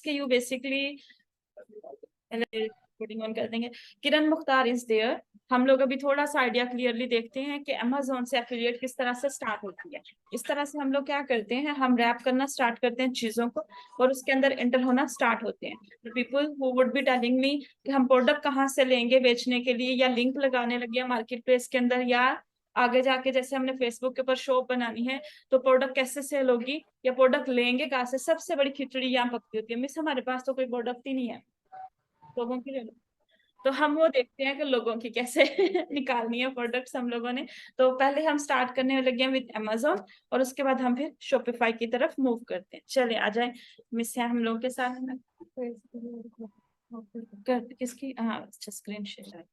SKU basically recording on कर देंगे। किरण Mukhtar is there. हम लोग अभी थोड़ा सा आइडिया क्लियरली देखते हैं कि अमेजोन से एफिलिएट किस तरह से स्टार्ट होती है। इस तरह से हम लोग क्या करते हैं, हम रैप करना स्टार्ट करते हैं चीजों को और उसके अंदर एंटर होना स्टार्ट होते हैं। People who would be telling me कि हम प्रोडक्ट कहाँ से लेंगे बेचने के लिए, या लिंक लगाने लगे मार्केट प्लेस के अंदर, या आगे जाके जैसे हमने फेसबुक के ऊपर शॉप बनानी है तो प्रोडक्ट कैसे सेल होगी, या प्रोडक्ट लेंगे कहाँ से। सबसे बड़ी खिचड़ी यहाँ पकती होती है, मिस हमारे पास तो कोई प्रोडक्ट ही नहीं है, लोगों की ले लो। तो हम वो देखते हैं कि लोगों की कैसे निकालनी है प्रोडक्ट्स हम लोगों ने। तो पहले हम स्टार्ट करने लगे हैं विद अमेजोन और उसके बाद हम फिर शॉपिफाई की तरफ मूव करते हैं। चलिए आ जाए मिस है हम लोगों के साथ में। किसकी, हाँ अच्छा स्क्रीन शेयर।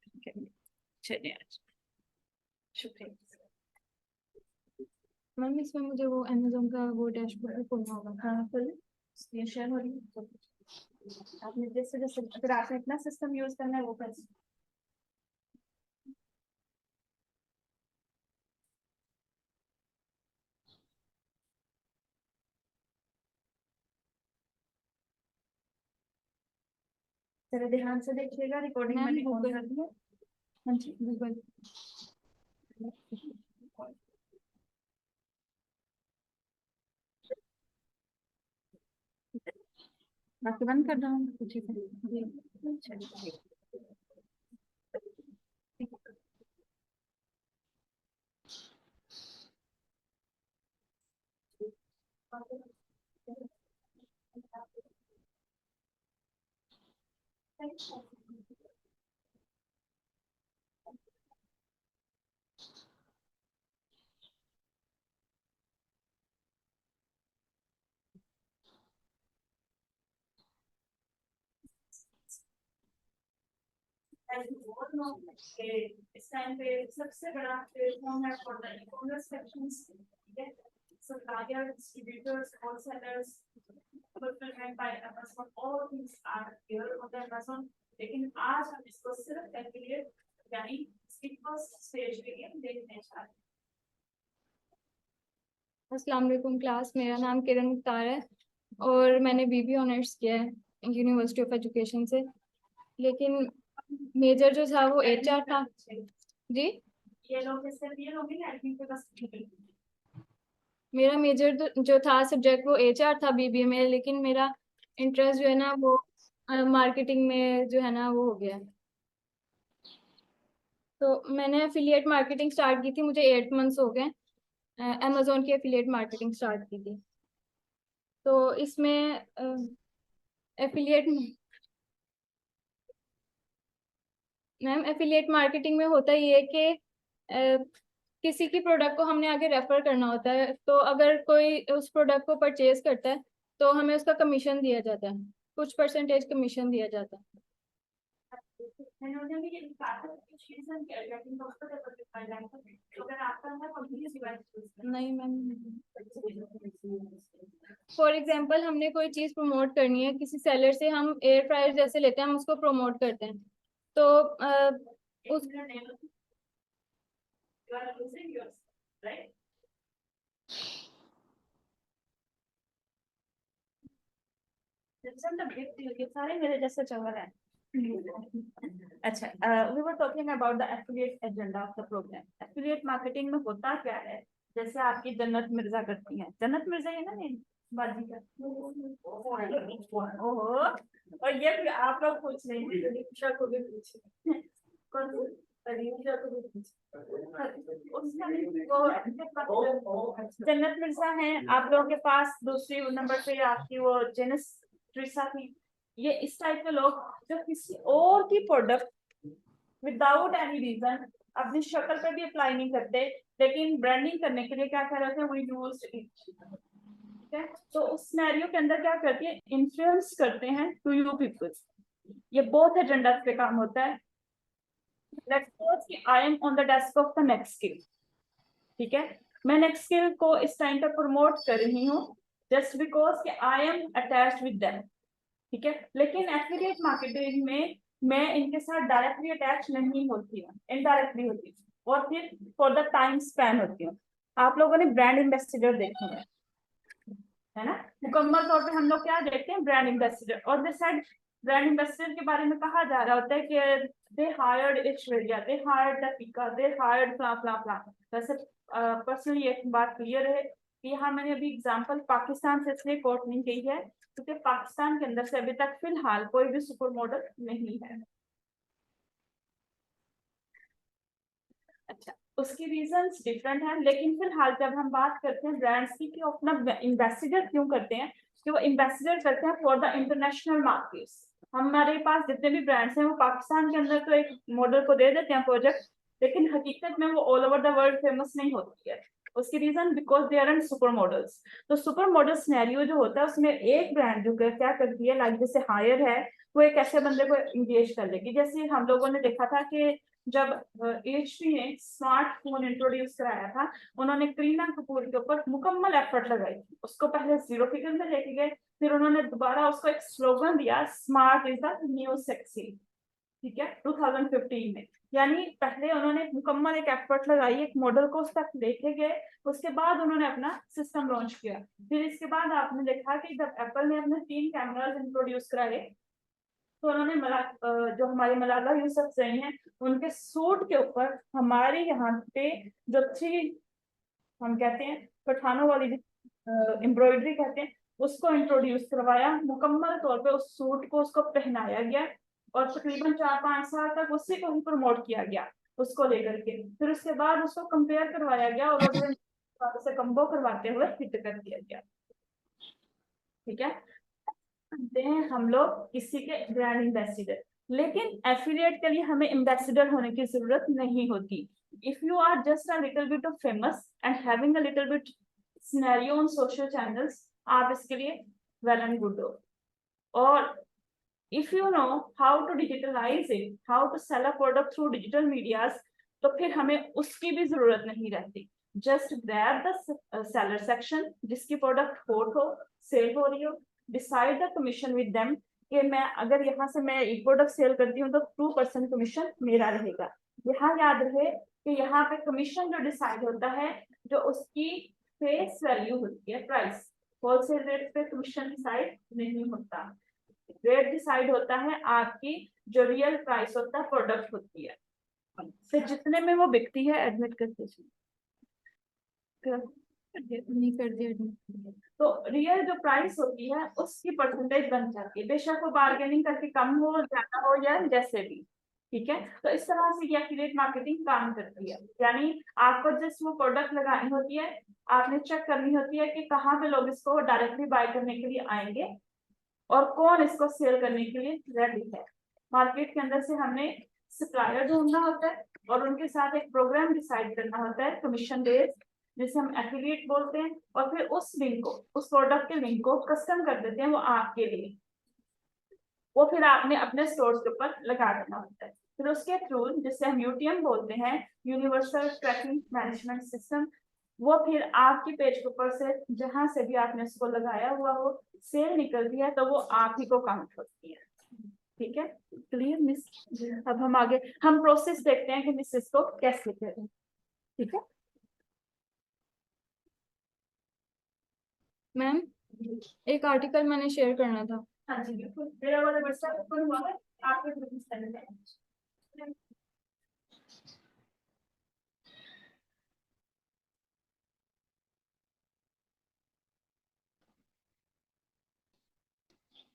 चलिए आज शुक्रिया मैम। इसमें मुझे वो अमेजोन का वो डैशबोर्ड भी खोलना होगा। हाँ खोलिए, स्क्रीन शेयर हो रही है। आपने जैसे जैसे फिर आपने इतना सिस्टम यूज करना है वो कर। जरा ध्यान से देखिएगा, रिकॉर्डिंग मैंने ऑन कर दी है। हाँ जी गूगल। बाकी बंद कर रहा हूँ, ठीक है जी। चलिए इस टाइम पे सबसे बड़ा प्लेटफॉर्म है फॉर द ई-कॉमर्स सेक्शंस, ठीक है। Supplier, distributors, wholesalers, fulfillment by Amazon, all things are here on the Amazon। लेकिन आज हम इसको सिर्फ एफिलिएट यानी इसकी फर्स्ट स्टेज के लिए देखने जा रहे हैं। अस्सलाम वालेकुम क्लास, मेरा नाम किरण मुख्तार है और मैंने बीबी ऑनर्स किया है यूनिवर्सिटी ऑफ एजुकेशन से। लेकिन मेजर जो था वो एचआर था जी। ये लोग एडमिन के पास मेरा मेजर जो था सब्जेक्ट वो एचआर था बीबीए में, लेकिन मेरा इंटरेस्ट जो है ना वो मार्केटिंग में जो है ना वो हो गया। तो मैंने एफिलिएट मार्केटिंग स्टार्ट की थी, मुझे 8 मंथ्स हो गए अमेजोन की एफिलिएट मार्केटिंग स्टार्ट की थी। तो इसमें एफिलिएट मैम एफिलिएट मार्केटिंग में होता ये है कि किसी की प्रोडक्ट को हमने आगे रेफर करना होता है, तो अगर कोई उस प्रोडक्ट को परचेज करता है तो हमें उसका कमीशन दिया जाता है, कुछ परसेंटेज कमीशन दिया जाता है। नहीं मैम, फॉर एग्जाम्पल हमने कोई चीज़ प्रमोट करनी है, किसी सेलर से हम एयर फ्रायर जैसे लेते हैं, हम उसको प्रमोट करते हैं तो उस सारे मेरे जैसे चल रहे हैं। अच्छा, we were talking about the affiliate agenda of the program। affiliate marketing में होता क्या है, जैसे आपकी जन्नत मिर्जा करती हैं, जन्नत मिर्जा है ना मेरी बाजी का। ओहो, और ये भी आप लोग पूछ रहे हैं, दीक्षा को भी पूछे, कौन दीक्षा को भी पूछे। जन्नत मिर्जा है आप लोगों के पास। दूसरी नंबर पे आपकी वो जेनिस ट्रिसा थी। ये इस टाइप के लोग जो किसी और की प्रोडक्ट विदाउट एनी रीजन अपनी शक्ल पे भी अप्लाई नहीं करते, लेकिन ब्रांडिंग करने के लिए क्या कर रहे थे, वी यूज्ड इट, ठीक है। तो उस सिनेरियो के अंदर क्या करती है, इन्फ्लुएंस करते हैं टू यू पीपल। ये बहुत एजेंडा पे काम होता है। लेट्स सपोज कि I am on the desk of the next skill, ठीक है। मैं नेक्स्ट स्किल को इस टाइम पर प्रमोट कर रही हूँ जस्ट बिकॉज कि I am attached with them, ठीक है। लेकिन एफिलिएट मार्केटिंग में मैं इनके साथ डायरेक्टली अटैच नहीं होती हूँ, इनडायरेक्टली होती हूँ और फिर फॉर द टाइम स्पैन होती हूँ। आप लोगों ने ब्रांड एम्बेसडर देखे हैं, है ना। मुकम्मल तौर पे हम लोग क्या देखते हैं, ब्रांड एम्बेसडर। और दिस साइड ब्रांड एम्बेसडर के बारे में कहा जा रहा होता है कि they hired Aishwarya, they hired Deepika, they hired फ्ला फ्ला फ्ला। वैसे पर्सनली एक बात क्लियर है कि यहाँ मैंने अभी एग्जांपल पाकिस्तान से इसलिए कोट नहीं की है क्योंकि पाकिस्तान के अंदर से अभी तक फिलहाल कोई भी सुपर मॉडल नहीं है। अच्छा, उसकी रीजंस डिफरेंट है, लेकिन फिलहाल जब हम बात करते हैं ब्रांड्स की कि वो अपना एम्बेसडर क्यों करते हैं, कि वो एम्बेसडर करते हैं फॉर द इंटरनेशनल मार्केट्स। हमारे पास जितने भी ब्रांड्स हैं वो पाकिस्तान के अंदर तो एक मॉडल को दे देते हैं प्रोजेक्ट, लेकिन हकीकत में वो all over the world famous नहीं होती है। उसकी reason because they are super models. तो सुपर मॉडल सिनेरियो जो होता है उसमें एक ब्रांड जो क्या करती है, लाइक जैसे हायर है, वो एक ऐसे बंदे को इंगेज कर लेगी। जैसे हम लोगों ने देखा था कि जब HP ने स्मार्टफोन इंट्रोड्यूस कराया था, उन्होंने करीना कपूर के ऊपर मुकम्मल एफर्ट लगाई थी। उसको पहले 0 फिगर में लेके गए, फिर उन्होंने दोबारा उसको एक स्लोगन दिया, smart is the new sexy. ठीक है, 2015 में। यानी पहले उन्होंने मुकम्मल एक एफर्ट लगाई, एक मॉडल को उस तक लेके गए, उसके बाद उन्होंने अपना सिस्टम लॉन्च किया। फिर इसके बाद आपने देखा कि जब एप्पल ने अपने 3 कैमराज इंट्रोड्यूस कराए, तो उन्होंने जो हमारे मलाला यूसुफजई हैं, उनके सूट के ऊपर हमारे यहाँ पे जो 3 हम कहते हैं पठानों वाली एम्ब्रॉयडरी कहते हैं, उसको इंट्रोड्यूस करवाया। मुकम्मल तौर पे उस सूट को उसको पहनाया गया और तकरीबन 4-5 साल तक उसी को ही प्रमोट किया गया उसको लेकर के। फिर उसके बाद उसको कंपेयर करवाया गया और से कम्बो करवाते हुए हिट कर दिया गया। ठीक है, हैं हम लोग किसी के ब्रांड एम्बेसडर, लेकिन एफिलिएट के लिए हमें एम्बेसडर होने की जरूरत नहीं होती। If you are just a little bit of famous and having a little bit scenario on social channels, आप इसके लिए वेल एंड गुड हो। और if you know how to digitalise it, how to sell a product through digital medias, तो फिर हमें उसकी भी जरूरत नहीं रहती। Just grab the seller section, जिसकी प्रोडक्ट हॉट हो, सेल हो रही हो, decide the commission with them कि मैं अगर यहाँ से मैं एक प्रोडक्ट सेल करती हूँ तो 2% कमीशन मेरा रहेगा। यहाँ याद रहे कि यहाँ पे कमीशन जो डिसाइड होता है, जो उसकी फेस वैल्यू होती है, प्राइस, होलसेल रेट पे कमीशन डिसाइड नहीं होता। रेट डिसाइड होता है आपकी जो रियल प्राइस होता है प्रोडक्ट होती है, फिर जितने में वो बिकती है। एडमिट कर दीजिए, नहीं कर दिया। तो रियल जो प्राइस होती है उसकी परसेंटेज बन जाती है, बेशक वो बार्गेनिंग करके कम हो, ज्यादा हो, या जैसे भी। ठीक है, तो इस तरह से ये एफिलिएट मार्केटिंग काम करती है। यानी आपको जिस वो प्रोडक्ट लगानी होती है, आपने चेक करनी होती है कि कहाँ पे लोग इसको डायरेक्टली बाय करने के लिए आएंगे और कौन इसको सेल करने के लिए रेडी है। मार्केट के अंदर से हमने सप्लायर ढूंढना होता है और उनके साथ एक प्रोग्राम डिसाइड करना होता है कमीशन बेस्ड, जिसे हम एफिलिएट बोलते हैं। और फिर उस लिंक को, उस प्रोडक्ट के लिंक को कस्टम कर देते हैं वो आपके लिए, वो फिर आपने अपने स्टोर के ऊपर लगा देना होता है। फिर उसके थ्रू, जिसे हम UTM बोलते हैं, यूनिवर्सल ट्रैकिंग मैनेजमेंट सिस्टम, वो फिर आपके पेज के ऊपर से जहां से भी आपने उसको लगाया हुआ हो, सेल निकलती है तो वो आप ही को काउंट होती है। ठीक है, क्लियर मिस? अब हम आगे हम प्रोसेस देखते हैं कि मिस इसको कैसे करें। ठीक है मैम, एक आर्टिकल मैंने शेयर करना था। हाँ जी बिल्कुल, मेरा वाला बच्चा ओपन हुआ है, आपके बिजनेस चैनल में।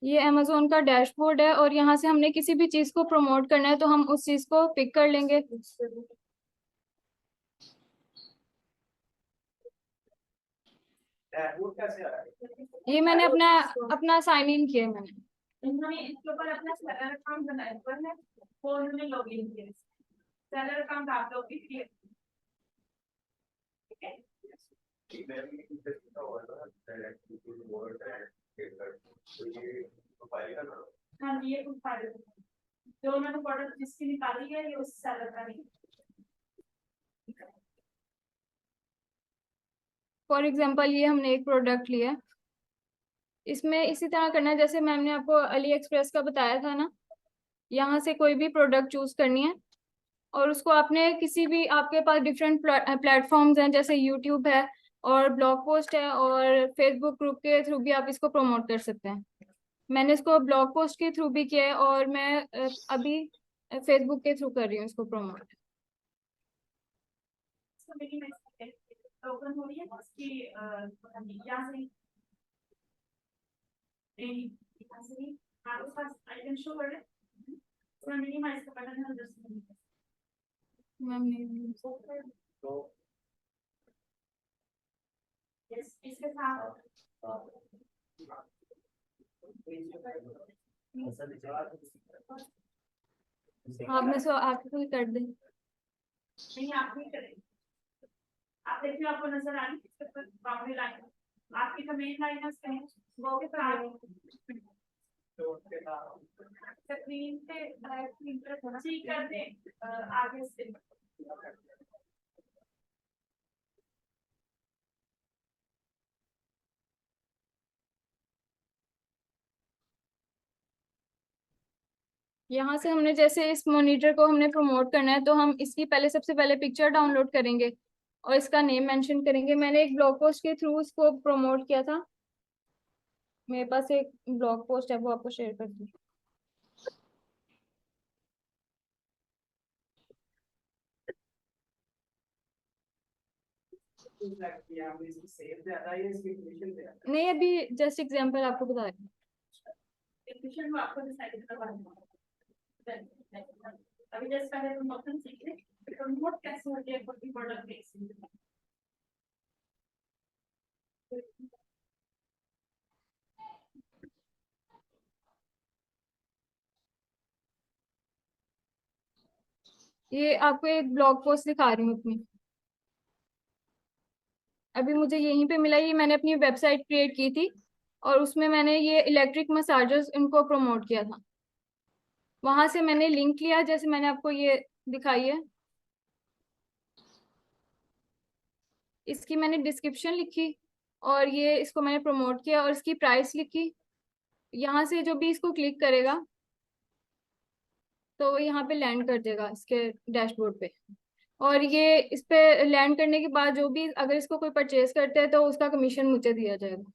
ये अमेजोन का डैशबोर्ड है और यहाँ से हमने किसी भी चीज को प्रमोट करना है तो हम उस चीज को पिक कर लेंगे। ये मैंने अपना अपना साइन इन किया है मैंने। इन्होंने इसके ऊपर अपना सेलर अकाउंट बनाया हुआ है, वो उन्होंने लॉगिन किया। सेलर अकाउंट आप लोग भी क्रिएट, ठीक है। हाँ जी, ये कुछ फायदे जो उन्होंने प्रोडक्ट जिसकी निकाली है, ये उस सेलर का नहीं। फॉर एग्जाम्पल ये हमने एक प्रोडक्ट लिया, इसमें इसी तरह करना है जैसे मैम ने आपको अली एक्सप्रेस का बताया था ना। यहाँ से कोई भी प्रोडक्ट चूज करनी है और उसको आपने किसी भी, आपके पास डिफरेंट प्लेटफॉर्म्स हैं जैसे यूट्यूब है, और ब्लॉग पोस्ट है, और फेसबुक ग्रुप के थ्रू भी आप इसको प्रमोट कर सकते हैं। मैंने इसको ब्लॉग पोस्ट के थ्रू भी किया है, और मैं अभी फेसबुक के थ्रू कर रही हूँ इसको प्रमोट। इसको मेरी मैं ओपन हो रही है उसकी यहाँ से यहाँ से आपके पास आइकन शो कर रहे हैं, तो मैं मिनिमाइज का बटन है जस्ट मैम नहीं, तो यस इसके साथ आप में से आके कोई कर दे। नहीं आप नहीं करें, आप देखिए आपको नजर आ रही है बाउंड्री लाइन आपकी जो मेन लाइन है उसके वो के साथ स्क्रीन पे ठीक कर दे आगे से। यहाँ से हमने जैसे इस मॉनिटर को हमने प्रमोट करना है, तो हम इसकी पहले सबसे पहले पिक्चर डाउनलोड करेंगे और इसका नेम मेंशन करेंगे। मैंने एक ब्लॉग पोस्ट के थ्रू इसको प्रमोट किया था, मेरे पास एक ब्लॉग पोस्ट है, वो आपको शेयर कर दूँ। नहीं, अभी जस्ट एग्जांपल आपको बता रही हूँ। आपको डिसाइड करवाना अभी जैसे पहले प्रमोशन सीख ले, प्रमोट कैसे होती है कोई प्रोडक्ट बेसिस। ये आपको एक ब्लॉग पोस्ट दिखा रही हूँ अपनी, अभी मुझे यहीं पे मिला। ये मैंने अपनी वेबसाइट क्रिएट की थी और उसमें मैंने ये इलेक्ट्रिक मसाजर्स इनको प्रमोट किया था। वहां से मैंने लिंक लिया, जैसे मैंने आपको ये दिखाई है। इसकी मैंने डिस्क्रिप्शन लिखी और ये इसको मैंने प्रमोट किया और इसकी प्राइस लिखी। यहाँ से जो भी इसको क्लिक करेगा तो वो यहाँ पे लैंड कर देगा इसके डैशबोर्ड पे। और ये इस पे लैंड करने के बाद जो भी अगर इसको कोई परचेज करता है तो उसका कमीशन मुझे दिया जाएगा।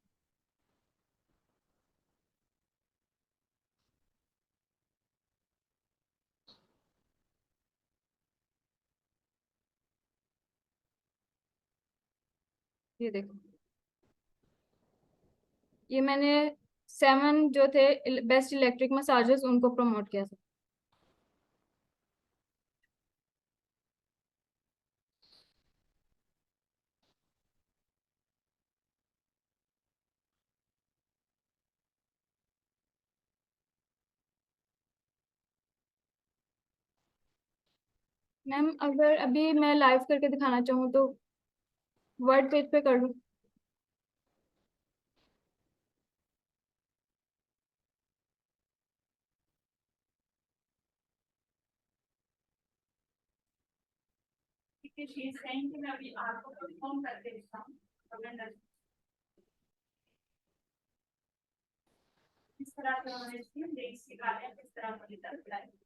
ये देखो, ये मैंने 7 जो थे बेस्ट इलेक्ट्रिक मसाजर्स उनको प्रमोट किया था। मैम अगर अभी मैं लाइव करके दिखाना चाहूँ तो वर्ड पेज पे कर लूँ? शी इज सेइंग कि मैं अभी आपको कंफर्म करके देता हूँ इस तरह से उन्होंने इसकी लिंक्स निकाले किस तरह का